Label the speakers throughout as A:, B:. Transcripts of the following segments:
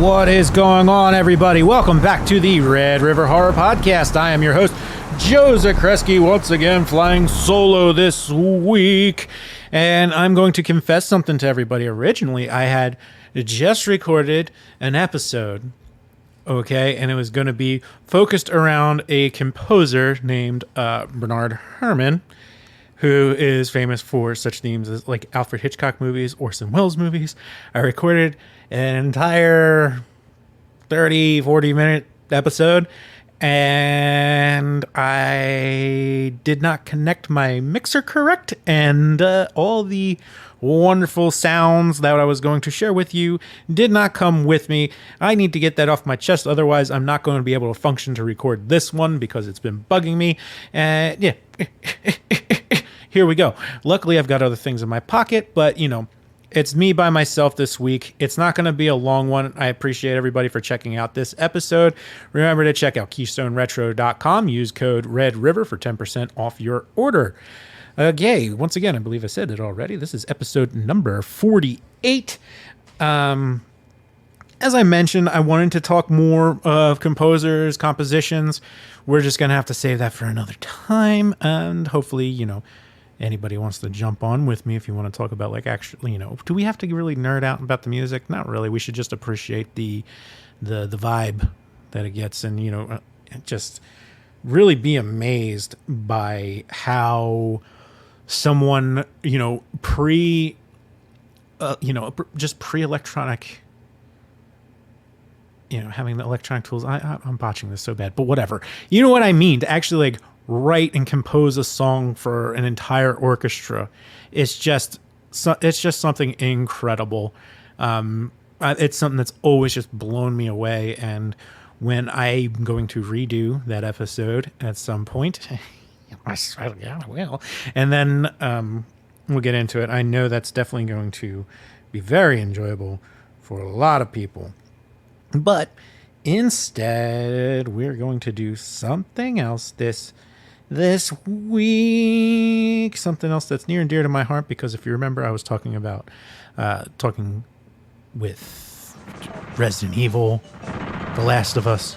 A: What is going on, everybody? Welcome back to the Red River Horror Podcast. I am your host, Joe Zakreski, once again flying solo this week. And I'm going to confess something to everybody. Originally, I had just recorded an episode, okay, and it was going to be focused around a composer named Bernard Herrmann, who is famous for such themes as like Alfred Hitchcock movies, Orson Welles movies. I recorded an entire 40 minute episode, and I did not connect my mixer correct, and all the wonderful sounds that I was going to share with you did not come with me. I need to get that off my chest, otherwise I'm not going to be able to function to record this one because it's been bugging me. And yeah, here we go. Luckily I've got other things in my pocket, but you know, it's me by myself this week. It's not going to be a long one. I appreciate everybody for checking out this episode. Remember to check out KeystoneRetro.com. Use code REDRIVER for 10% off your order. Yay. Once again, I believe I said it already. This is episode number 48. As I mentioned, I wanted to talk more of composers, compositions. We're just going to have to save that for another time. And hopefully, you know, anybody wants to jump on with me if you want to talk about, like, actually, you know, do we have to really nerd out about the music? Not really. We should just appreciate the vibe that it gets, and, you know, just really be amazed by how someone, you know, just pre-electronic, you know, having the electronic tools. I'm botching this so bad, but whatever. You know what I mean? To actually, like, write and compose a song for an entire orchestra. It's just something incredible. It's something that's always just blown me away. And when I'm going to redo that episode at some point, I will. And then we'll get into it. I know that's definitely going to be very enjoyable for a lot of people. But instead, we're going to do something else this week, something else that's near and dear to my heart, because if you remember, I was talking with Resident Evil, The Last of Us.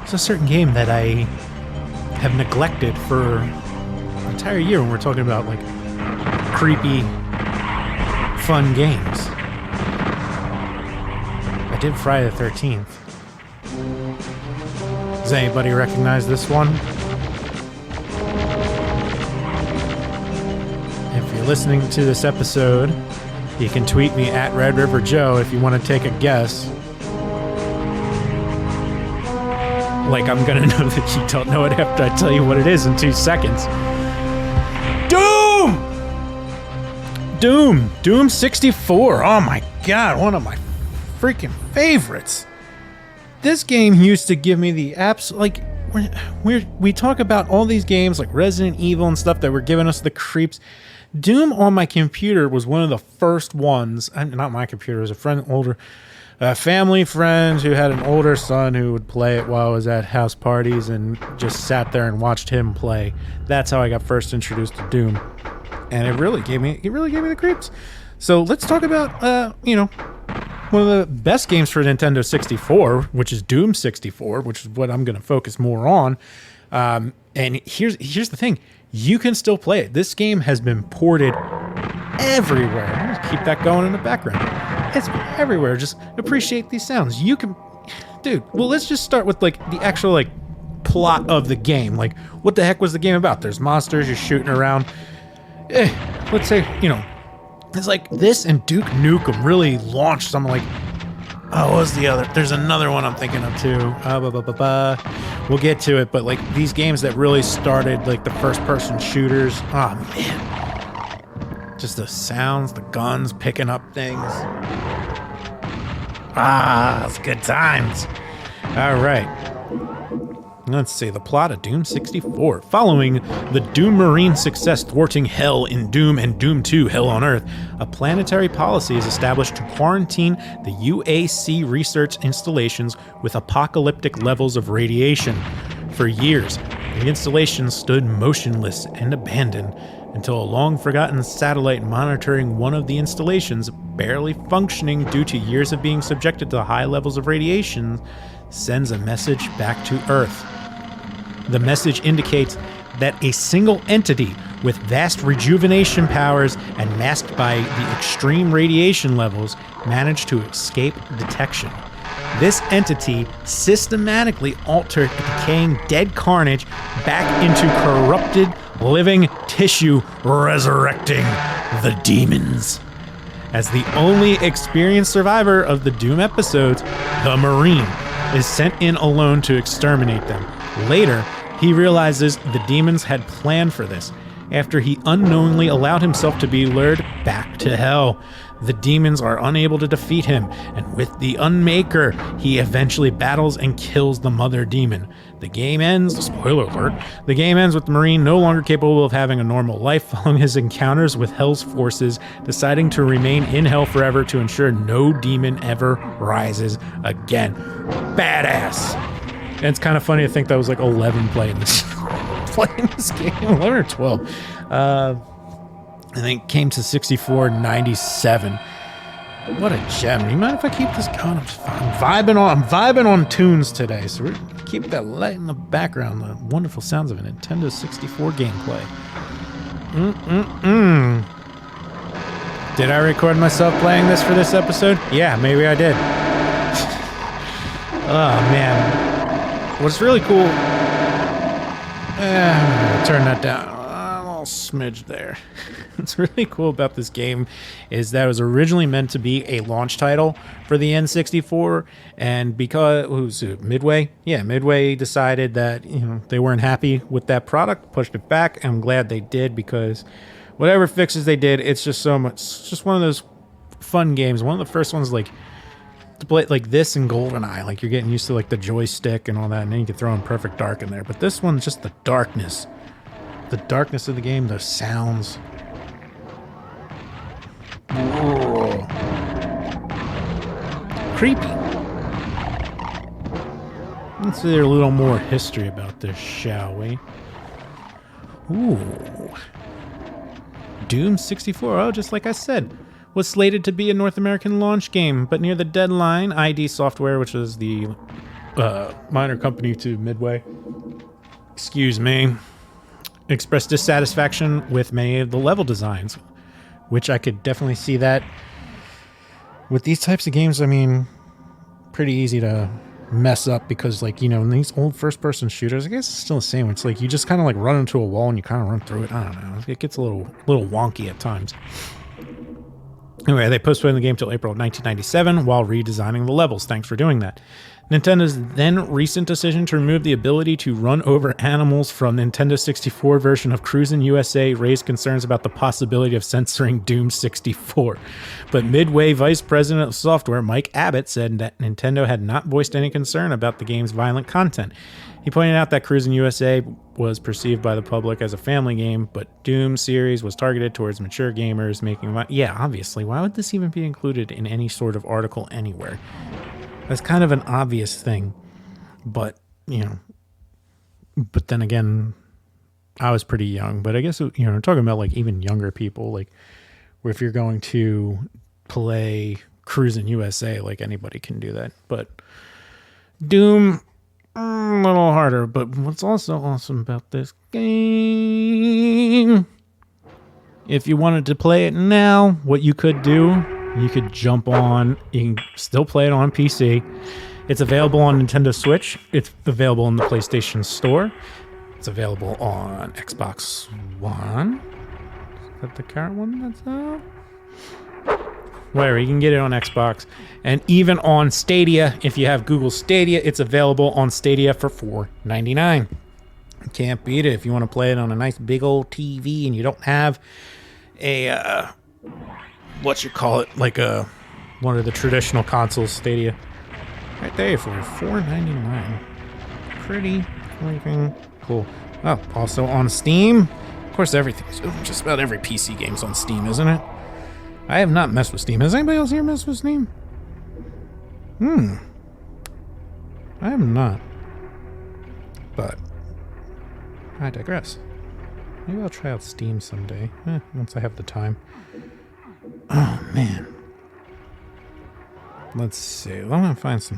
A: It's a certain game that I have neglected for an entire year when we're talking about, like, creepy, fun games. I did Friday the 13th. Does anybody recognize this one? If you're listening to this episode, you can tweet me at Red River Joe if you want to take a guess. Like, I'm gonna know that you don't know it after I tell you what it is in 2 seconds. Doom 64. Oh my god, one of my freaking favorites. This game used to give me the like, we talk about all these games like Resident Evil and stuff that were giving us the creeps. Doom on my computer was one of the first ones. Not my computer, it was a friend, older family friend who had an older son who would play it while I was at house parties, and just sat there and watched him play. That's how I got first introduced to Doom, and it really gave me the creeps. So let's talk about one of the best games for Nintendo 64, which is Doom 64, which is what I'm going to focus more on. And here's the thing. You can still play it. This game has been ported everywhere. Just keep that going in the background. It's everywhere. Just appreciate these sounds. You can... Dude, well, let's just start with, like, the actual, like, plot of the game. Like, what the heck was the game about? There's monsters, you're shooting around. Let's say, you know, it's like this and Duke Nukem really launched something like... Oh, what was the other? There's another one I'm thinking of too. We'll get to it, but like these games that really started like the first-person shooters. Oh man, just the sounds, the guns picking up things. It's good times. All right. Let's see, the plot of Doom 64. Following the Doom Marine success thwarting Hell in Doom and Doom 2 Hell on Earth, a planetary policy is established to quarantine the UAC research installations with apocalyptic levels of radiation. For years, The installation stood motionless and abandoned until a long-forgotten satellite monitoring one of the installations, barely functioning due to years of being subjected to high levels of radiation, sends a message back to Earth. The message indicates that a single entity with vast rejuvenation powers and masked by the extreme radiation levels managed to escape detection. This entity systematically altered a decaying dead carnage back into corrupted living tissue, resurrecting the demons. As the only experienced survivor of the Doom episodes, the Marine is sent in alone to exterminate them. Later, he realizes the demons had planned for this after he unknowingly allowed himself to be lured back to hell. The demons are unable to defeat him, and with the Unmaker, he eventually battles and kills the mother demon. The game ends, spoiler alert, the game ends with the Marine no longer capable of having a normal life following his encounters with Hell's forces, deciding to remain in Hell forever to ensure no demon ever rises again. Badass! And it's kind of funny to think that was like 11 playing this game, 11 or 12. And then it came to 64 in 97. What a gem. You mind if I keep this going? I'm vibing on tunes today, so we're gonna keep that light in the background, the wonderful sounds of a Nintendo 64 gameplay. Did I record myself playing this for this episode? Yeah, maybe I did. Oh man. What's really cool, I'm gonna turn that down a little smidge there. What's really cool about this game is that it was originally meant to be a launch title for the N64, and because Midway? Yeah, Midway decided that they weren't happy with that product, pushed it back, and I'm glad they did, because whatever fixes they did, it's just so much. It's just one of those fun games. One of the first ones, like, to play like this and GoldenEye, like you're getting used to like the joystick and all that, and then you can throw in Perfect Dark in there. But this one's just the darkness of the game, those sounds. Whoa. Creepy. Let's hear a little more history about this, shall we? Ooh. Doom 64, oh, just like I said, was slated to be a North American launch game, but near the deadline, ID Software, which was the minor company to Midway, expressed dissatisfaction with many of the level designs, which I could definitely see that. With these types of games, I mean, pretty easy to mess up because, like, in these old first-person shooters, I guess it's still the same. It's like you just kind of like run into a wall and you kind of run through it. I don't know. It gets a little wonky at times. Anyway, they postponed the game till April of 1997 while redesigning the levels. Thanks for doing that. Nintendo's then recent decision to remove the ability to run over animals from Nintendo 64 version of Cruisin' USA raised concerns about the possibility of censoring Doom 64. But Midway Vice President of Software Mike Abbott said that Nintendo had not voiced any concern about the game's violent content. He pointed out that Cruisin' USA was perceived by the public as a family game, but Doom series was targeted towards mature gamers, yeah, obviously. Why would this even be included in any sort of article anywhere? That's kind of an obvious thing, but, but then again, I was pretty young, but I guess, we're talking about like even younger people, like where if you're going to play Cruisin' USA, like anybody can do that, but Doom, a little harder. But what's also awesome about this game, if you wanted to play it now, what you could do, you could jump on, you can still play it on PC. It's available on Nintendo Switch. It's available in the PlayStation Store. It's available on Xbox One. Is that the current one that's out? Whatever, you can get it on Xbox. And even on Stadia, if you have Google Stadia, it's available on Stadia for $4.99. You can't beat it if you want to play it on a nice big old TV and you don't have a... like one of the traditional consoles, Stadia. Right there for $4.99. Pretty freaking cool. Oh, also on Steam. Of course, just about every PC game's on Steam, isn't it? I have not messed with Steam. Has anybody else here messed with Steam? I have not. But I digress. Maybe I'll try out Steam someday, once I have the time. Oh, man. Let's see. I'm going to find some...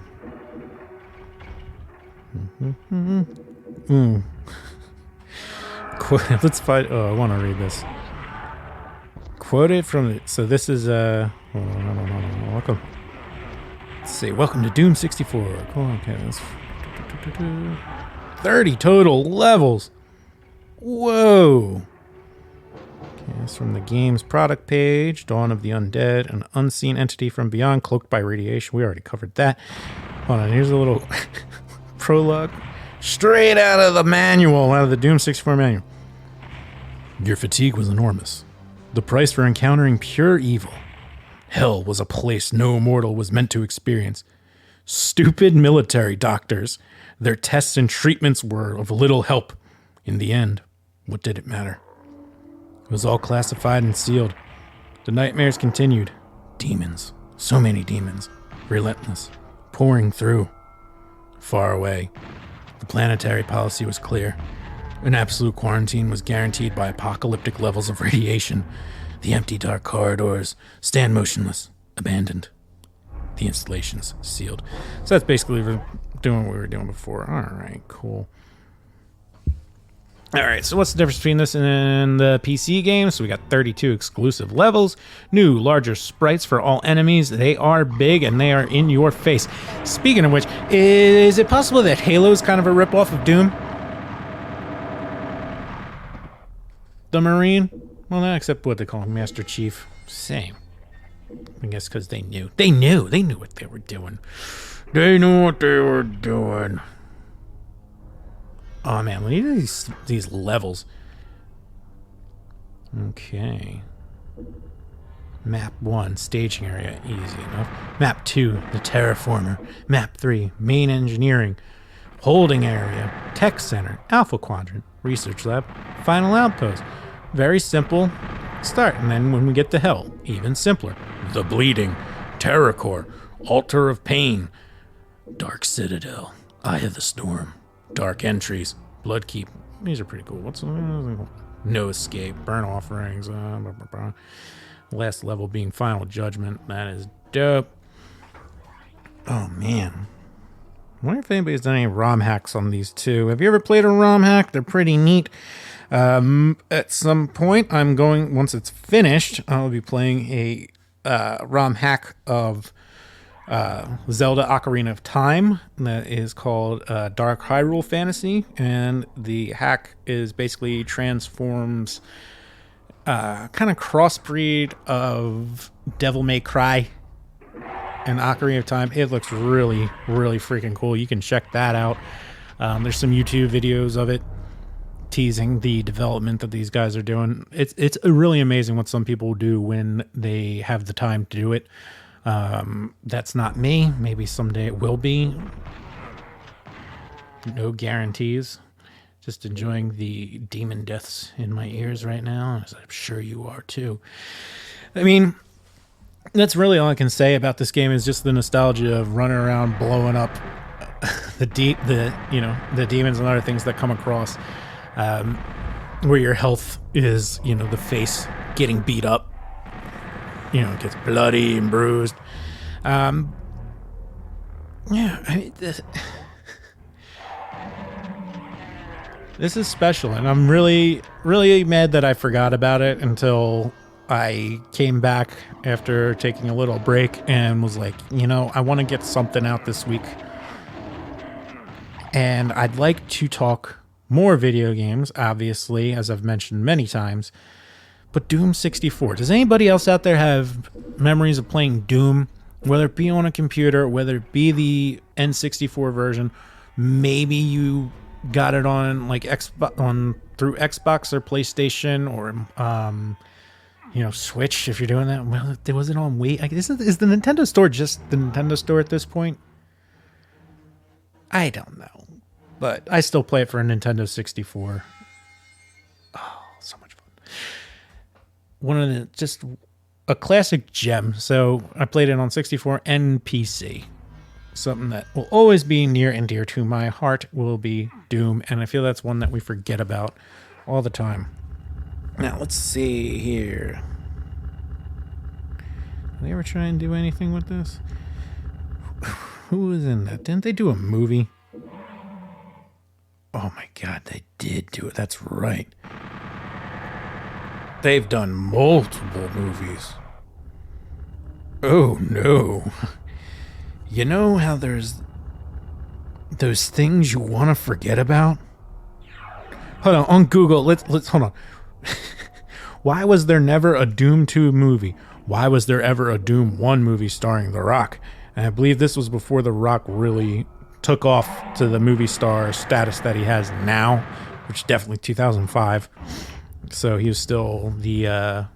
A: Let's find... Oh, I want to read this. Quoted from... So this is... Hold on. Welcome. Let's see. Welcome to Doom 64. Okay, that's... 30 total levels. Whoa. Okay, that's from the game's product page. Dawn of the Undead, an unseen entity from beyond, cloaked by radiation. We already covered that. Hold on, here's a little prologue. Straight out of the manual, out of the Doom 64 manual. Your fatigue was enormous. The price for encountering pure evil. Hell was a place no mortal was meant to experience. Stupid military doctors. Their tests and treatments were of little help. In the end, what did it matter? It was all classified and sealed. The nightmares continued. Demons. So many demons. Relentless. Pouring through. Far away. The planetary policy was clear. An absolute quarantine was guaranteed by apocalyptic levels of radiation. The empty dark corridors stand motionless, abandoned. The installations sealed. So that's basically doing what we were doing before. All right, cool. All right, so what's the difference between this and the PC game? So we got 32 exclusive levels, new, larger sprites for all enemies. They are big and they are in your face. Speaking of which, is it possible that Halo is kind of a ripoff of Doom? The Marine? Well, not except what they call him, Master Chief. Same. I guess because they knew. They knew what they were doing. They knew what they were doing. Oh man, look at these levels. Okay. Map 1, staging area, easy enough. Map 2, the terraformer. Map 3, main engineering. Holding area, tech center, alpha quadrant, research lab, final outpost. Very simple start, and then when we get to hell, even simpler. The bleeding, terror core, altar of pain, dark citadel, eye of the storm. Dark entries, bloodkeep. These are pretty cool. What's no escape, burn offerings. Last level being final judgment. That is dope. Oh man, I wonder if anybody's done any ROM hacks on these two. Have you ever played a ROM hack? They're pretty neat. At some point, once it's finished, I'll be playing a ROM hack of Zelda Ocarina of Time that is called Dark Hyrule Fantasy, and the hack is basically transforms kind of crossbreed of Devil May Cry and Ocarina of Time. It looks really, really freaking cool. You can check that out. There's some YouTube videos of it teasing the development that these guys are doing. It's really amazing what some people do when they have the time to do it. That's not me. Maybe someday it will be. No guarantees. Just enjoying the demon deaths in my ears right now, as I'm sure you are too. I mean, that's really all I can say about this game is just the nostalgia of running around blowing up the demons and other things that come across, where your health is, the face getting beat up. It gets bloody and bruised. Yeah, I mean, this is special, and I'm really, really mad that I forgot about it until I came back after taking a little break and was like, I want to get something out this week. And I'd like to talk more video games, obviously, as I've mentioned many times. But Doom 64. Does anybody else out there have memories of playing Doom? Whether it be on a computer, whether it be the N64 version, maybe you got it on like through Xbox or PlayStation or Switch if you're doing that. Well, was it on Wii? Is the Nintendo Store just the Nintendo Store at this point? I don't know, but I still play it for a Nintendo 64. Oh, so much fun. Just a classic gem. So I played it on 64 and PC. something that will always be near and dear to my heart will be Doom, and I feel that's one that we forget about all the time. Now, let's see here. Did they ever try and do anything with this? Who was in that? Didn't they do a movie? Oh my God, they did do it. That's right. They've done multiple movies. Oh no. You know how there's those things you want to forget about? Hold on Google, let's hold on. Why was there never a Doom 2 movie? Why was there ever a Doom 1 movie starring The Rock? And I believe this was before The Rock really took off to the movie star status that he has now, which is definitely 2005. So he was still the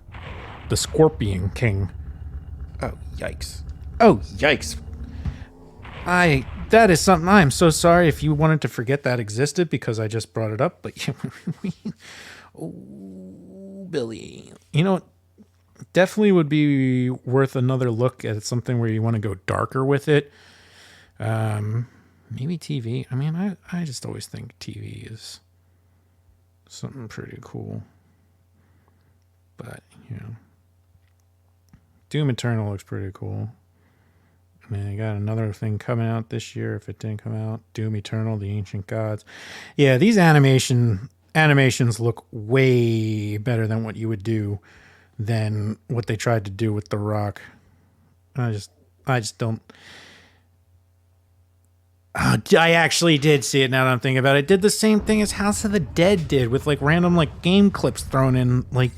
A: Scorpion King. Oh, yikes. Oh, yikes. That is something. I'm so sorry if you wanted to forget that existed because I just brought it up, but oh, Billy. You know, definitely would be worth another look at something where you want to go darker with it. Maybe TV. I mean, I just always think TV is something pretty cool. But, you know, Doom Eternal looks pretty cool. I mean, I got another thing coming out this year. If it didn't come out, Doom Eternal, The Ancient Gods. Yeah, these animations look way better than what you would do than what they tried to do with The Rock. I just don't. Oh, I actually did see it now that I'm thinking about it. It did the same thing as House of the Dead did with like random like game clips thrown in, like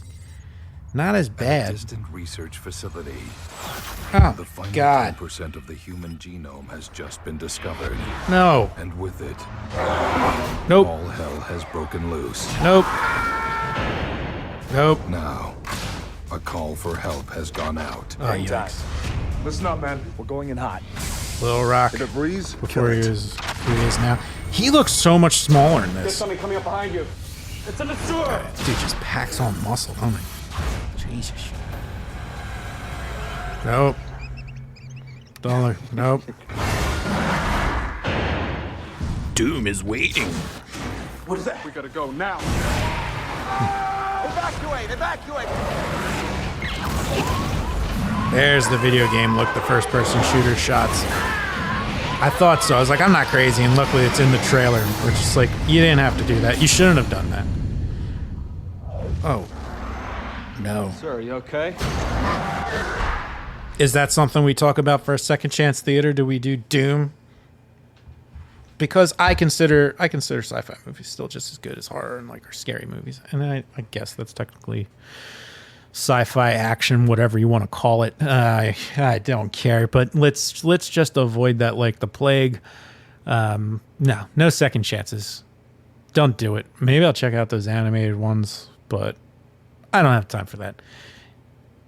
A: not as bad.
B: A distant research facility.
A: Oh,
B: the final
A: God.
B: 10% of the human genome has just been discovered.
A: No.
B: And with it,
A: Nope.
B: all hell has broken loose.
A: Nope. Nope.
B: Now, a call for help has gone out.
A: Oh, yikes.
C: Listen up, man. We're going in hot.
A: Little Rock.
B: Hit a breeze?
A: Before he is who he is now. He looks so much smaller in
C: There's
A: this.
C: something coming up behind you. It's in the sewer.
A: Dude just packs on muscle, don't he? Jesus. Nope. Don't look. Nope. Doom is waiting.
C: What is that? We gotta go now. Evacuate! Evacuate!
A: There's the video game look, the first person shooter shots. I thought so. I was like, I'm not crazy, and luckily it's in the trailer. We're just like, you didn't have to do that. You shouldn't have done that. Oh. No.
C: Sir, are you okay?
A: Is that something we talk about for a Second Chance Theater? Do we do Doom? Because I consider sci-fi movies still just as good as horror and like or scary movies, and I guess that's technically sci-fi action, whatever you want to call it. I don't care, but let's just avoid that like the plague. No second chances. Don't do it. Maybe I'll check out those animated ones, but I don't have time for that.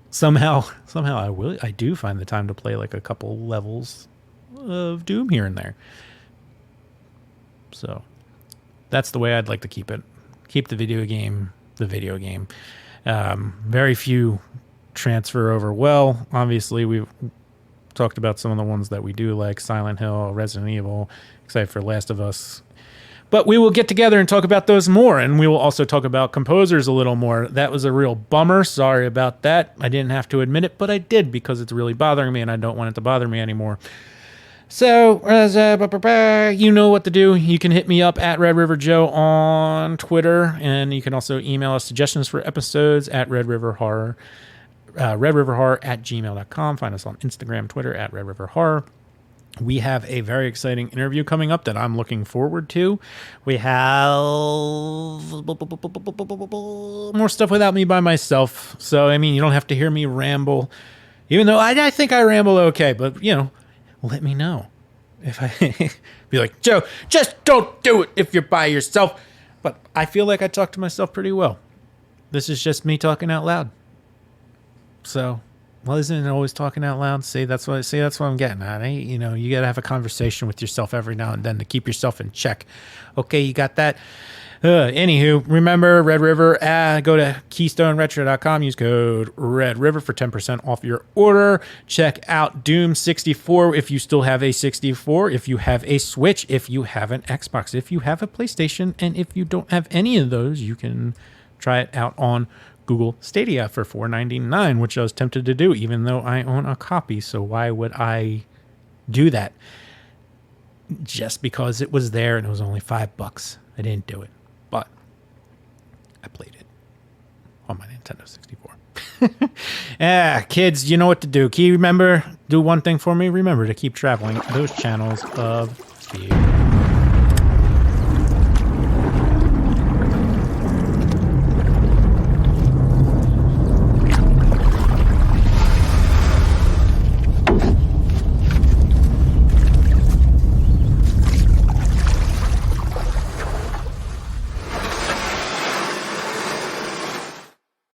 A: Somehow I do find the time to play like a couple levels of Doom here and there. So that's the way I'd like to keep it. Keep the video game. Very few transfer over well. Obviously, we've talked about some of the ones that we do like Silent Hill, Resident Evil, except for Last of Us. But we will get together and talk about those more, and we will also talk about composers a little more. That was a real bummer. Sorry about that. I didn't have to admit it, but I did because it's really bothering me, and I don't want it to bother me anymore. So, you know what to do. You can hit me up at Red River Joe on Twitter, and you can also email us suggestions for episodes at Red River Horror at gmail.com. Find us on Instagram, Twitter at Red River Horror. We have a very exciting interview coming up that I'm looking forward to. We have more stuff without me by myself. So, I mean, you don't have to hear me ramble, even though I think I ramble okay, but, you know, let me know. If I be like, Joe, just don't do it if you're by yourself. But I feel like I talk to myself pretty well. This is just me talking out loud. So, well, isn't it always talking out loud? That's what I'm getting at. You know, you got to have a conversation with yourself every now and then to keep yourself in check. Okay, you got that? Anywho, remember Red River, go to KeystoneRetro.com, use code Red River for 10% off your order. Check out Doom 64 if you still have a 64, if you have a Switch, if you have an Xbox, if you have a PlayStation, and if you don't have any of those, you can try it out on Google Stadia for $4.99, which I was tempted to do, even though I own a copy. So why would I do that? Just because it was there and it was only $5. I didn't do it. But I played it on my Nintendo 64. Kids, you know what to do. Can you remember, do one thing for me? Remember to keep traveling those channels of fear.